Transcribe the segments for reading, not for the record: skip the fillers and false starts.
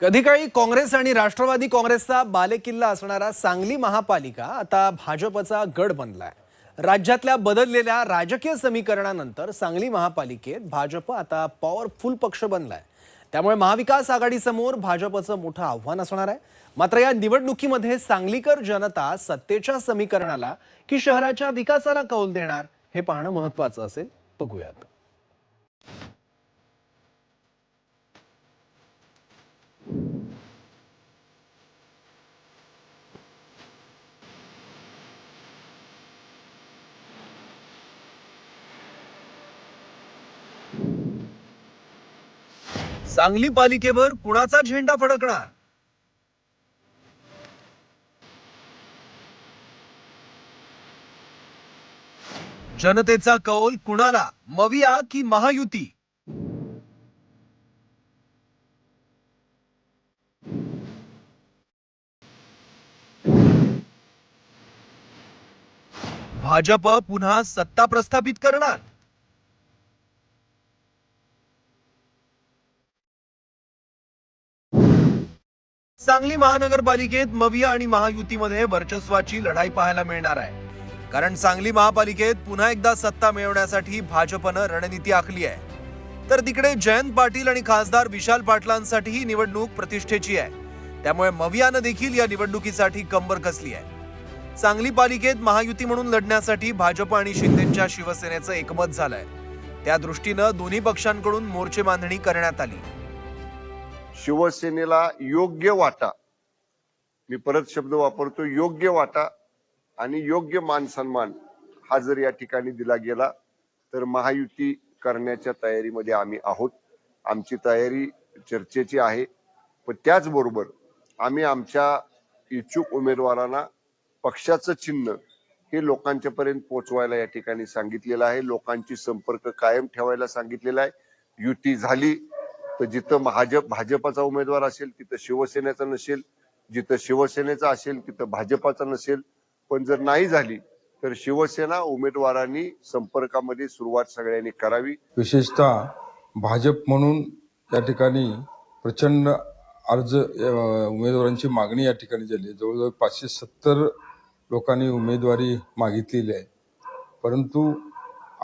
कधी काळी काँग्रेस आणि राष्ट्रवादी काँग्रेसचा बालेकिल्ला असणारा सांगली महापालिका आता भाजपचा गड बनलाय। राज्यातल्या बदललेल्या राजकीय समीकरणानंतर सांगली महापालिकेत भाजप आता पॉवरफुल पक्ष बनलाय। त्यामुळे महाविकास आघाडीसमोर भाजपचं मोठं आव्हान असणार आहे। मात्र या निवडणुकीमध्ये सांगलीकर जनता सत्तेच्या समीकरणाला की शहराच्या विकासाला कौल देणार हे पाहणं महत्त्वाचं असेल। बघूयात। सांगली पालिकेवर कुणाचा झेंडा फडकणार? जनतेचा कौल कुणाला, मविया की महायुती? भाजप पुन्हा सत्ता प्रस्थापित करणार? सांगली महानगरपालिकेत मविया आणि महायुतीमध्ये वर्चस्वाची लढाई पाहायला मिळणार आहे। कारण सांगली महापालिकेत पुन्हा एकदा सत्ता मिळवण्यासाठी भाजपनं रणनीती आखली आहे। तर तिकडे जयंत पाटील आणि खासदार विशाल पाटलांसाठी ही निवडणूक प्रतिष्ठेची आहे। त्यामुळे मवियानं देखील या निवडणुकीसाठी कंबर कसली आहे। सांगली पालिकेत महायुती म्हणून लढण्यासाठी भाजप आणि शिंदेच्या शिवसेनेचं एकमत झालंय। त्या दृष्टीनं दोन्ही पक्षांकडून मोर्चे बांधणी करण्यात आली। शिवसेनेला योग्य वाटा, मी परत शब्द वापरतो, योग्य वाटा आणि योग्य मान सन्मान हा जर या ठिकाणी दिला गेला तर महायुती करण्याच्या तयारीमध्ये आम्ही आहोत। आमची तयारी चर्चेची आहे, पण त्याचबरोबर आम्ही आमच्या इच्छुक उमेदवारांना पक्षाचं चिन्ह हे लोकांच्या पर्यंत पोहोचवायला या ठिकाणी सांगितलेलं आहे। लोकांची संपर्क कायम ठेवायला सांगितलेला आहे। युती झाली तर जिथं भाजपाचा उमेदवार असेल तिथं शिवसेनेचा नसेल, जिथं शिवसेनेचा असेल तिथं भाजपाचा नसेल। पण जर नाही झाली तर शिवसेना उमेदवारांनी संपर्कामध्ये सुरुवात सगळ्यांनी करावी। विशेषतः भाजप म्हणून या ठिकाणी प्रचंड अर्ज उमेदवारांची मागणी या ठिकाणी झाली। जवळजवळ 570 लोकांनी उमेदवारी मागितलेली आहे। परंतु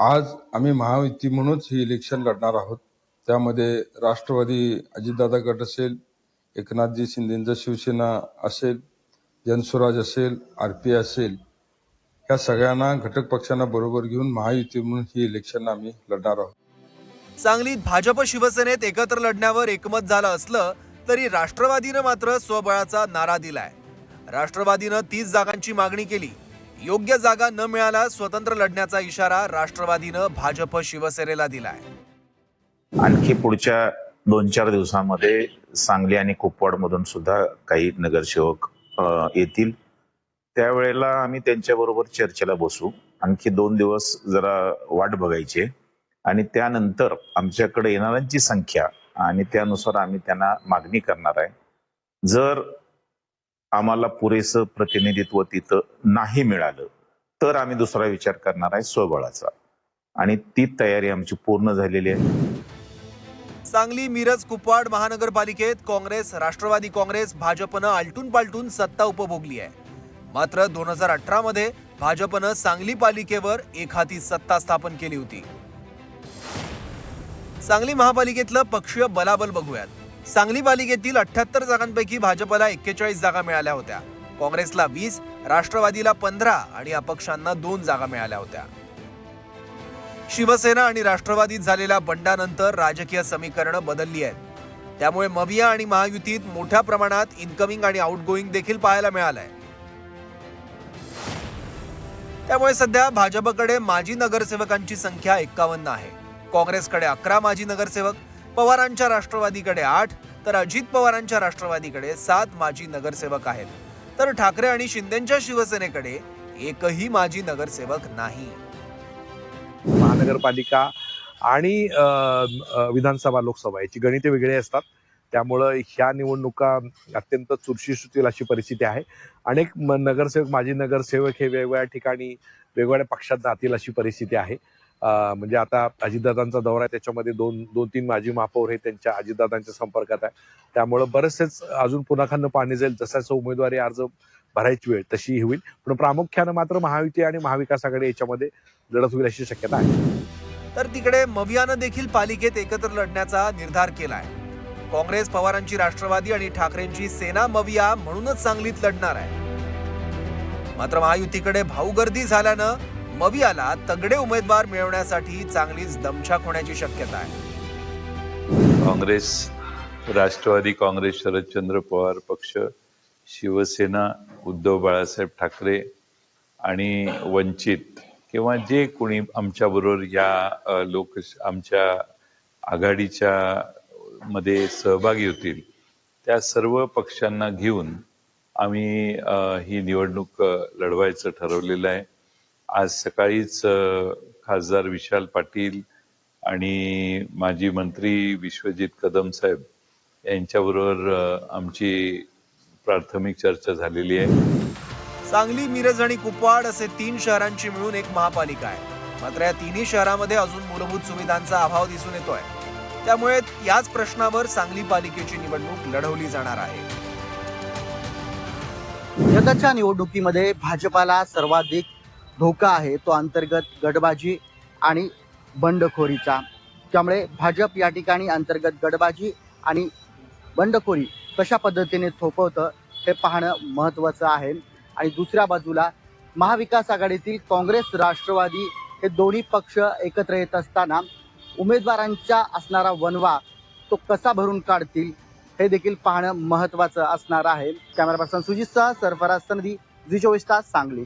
आज आम्ही महायुती म्हणूनच ही इलेक्शन लढणार आहोत। त्यामध्ये राष्ट्रवादी अजितदादा गट असेल, एकनाथजी शिंदेंचा शिवसेना असेल, जनसुराज असेल, आरपीआय असेल, या सगळ्यांना घटक पक्षांना बरोबर घेऊन महायुती म्हणून ही इलेक्शन आम्ही लढणार आहोत। सांगलीत भाजप शिवसेनेत एकत्र लढण्यावर एकमत झालं असलं तरी राष्ट्रवादीनं मात्र स्वबळाचा नारा दिलाय। राष्ट्रवादीनं 30 जागांची मागणी केली। योग्य जागा न मिळाला स्वतंत्र लढण्याचा इशारा राष्ट्रवादीनं भाजप शिवसेनेला दिलाय। आणखी पुढच्या 2-4 दिवसांमध्ये सांगली आणि कुपवाड मधून सुद्धा काही नगरसेवक येतील। त्यावेळेला आम्ही त्यांच्याबरोबर चर्चेला बसू। आणखी 2 दिवस जरा वाट बघायची आणि त्यानंतर आमच्याकडे येणाऱ्यांची संख्या आणि त्यानुसार आम्ही त्यांना मागणी करणार आहे। जर आम्हाला पुरेसं प्रतिनिधित्व तिथं नाही मिळालं तर आम्ही दुसरा विचार करणार आहे स्वबळाचा, आणि ती तयारी आमची पूर्ण झालेली आहे। सांगली, मिरज, कुपवाड महानगरपालिकेत काँग्रेस, राष्ट्रवादी काँग्रेस, भाजपनं आलटून पालटून सत्ता उपभोगली आहे। मात्र 2018 मध्ये भाजपनं सांगली पालिकेवर एकहाती सत्ता स्थापन केली होती। सांगली महापालिकेतलं पक्षीय बलाबल बघूयात। सांगली पालिकेतील 78 जागांपैकी भाजपला 41 जागा मिळाल्या होत्या, काँग्रेसला 20, राष्ट्रवादीला 15 आणि अपक्षांना 2 जागा मिळाल्या होत्या। शिवसेना आणि राष्ट्रवादीत झालेल्या बंडानंतर राजकीय समीकरणं बदलली आहेत। त्यामुळे मविया आणि महायुतीत मोठ्या प्रमाणात इनकमिंग आणि आउटगोईंग देखील पाहायला मिळालंय। त्यामुळे सध्या भाजपकडे माजी नगरसेवकांची संख्या 51 आहे, काँग्रेसकडे 11 माजी नगरसेवक, पवारांच्या राष्ट्रवादीकडे 8 तर अजित पवारांच्या राष्ट्रवादीकडे 7 माजी नगरसेवक आहेत। तर ठाकरे आणि शिंदेच्या शिवसेनेकडे एकही माजी नगरसेवक नाही। महानगरपालिका आणि विधानसभा, लोकसभा याची गणिते वेगळी असतात। त्यामुळं ह्या निवडणुका अत्यंत चुरशी सुटतील अशी परिस्थिती आहे। अनेक नगरसेवक, माजी नगरसेवक हे वेगवेगळ्या ठिकाणी वेगवेगळ्या पक्षात जातील अशी परिस्थिती आहे। म्हणजे आता अजितदादांचा दौरा आहे, त्याच्यामध्ये दोन तीन माजी महापौर हे त्यांच्या अजितदादांच्या संपर्कात आहे. त्यामुळे बरेचसेच अजून पुन्हा पाणी जाईल. जसं उमेदवारी अर्ज भरायची वेळ तशी होईल. पण प्रामुख्यानं मात्र महायुती आणि महाविकास आघाडी याच्यामध्ये लढत होईल अशी शक्यता आहे. तर तिकडे मवियानं देखील पालिकेत एकत्र लढण्याचा निर्धार केलाय. काँग्रेस, पवारांची राष्ट्रवादी आणि ठाकरेंची सेना मविया म्हणूनच सांगलीत लढणार आहे. मात्र महायुतीकडे भाऊगर्दी झाल्यानं मवियाला तगडे उमेदवार मिळवण्यासाठी चांगलीच दमछाक होण्याची शक्यता आहे. काँग्रेस, राष्ट्रवादी काँग्रेस, शरदचंद्र पवार पक्ष, शिवसेना, उद्धव बाळासाहेब ठाकरे आणि वंचित किंवा जे कोणी आमच्याबरोबर या आमच्या आघाडीच्या मध्ये सहभागी होतील त्या सर्व पक्षांना घेऊन आम्ही ही निवडणूक लढवायचं ठरवलेलं आहे. आज सकाळीच खासदार विशाल पाटील आणि माजी मंत्री विश्वजित कदम साहेब यांच्याबरोबर आमची प्राथमिक चर्चा झालेली आहे. सांगली, मिरज आणि कुपवाड असे 3 शहरांची मिळून एक महापालिका आहे. मात्र या तिन्ही शहरांमध्ये अजून मूलभूत सुविधांचा अभाव दिसून येतोय. त्यामुळे याच प्रश्नावर सांगली पालिकेची निवडणूक लढवली जाणार आहे. यंदाच्या निवडणुकीमध्ये भाजपाला सर्वाधिक धोका आहे तो अंतर्गत गटबाजी आणि बंडखोरीचा. त्यामुळे भाजप या ठिकाणी अंतर्गत गटबाजी आणि बंडखोरी कशा पद्धतीने थोपवतं हे पाहणं महत्त्वाचं आहे. आणि दुसऱ्या बाजूला महाविकास आघाडीतील काँग्रेस, राष्ट्रवादी हे दोन्ही पक्ष एकत्र येत असताना उमेदवारांचा असणारा वणवा तो कसा भरून काढतील हे देखील पाहणं महत्त्वाचं असणार आहे. कॅमेरा पर्सन सुजितसह सरफराज सनदी, झी 24 तास, सांगली.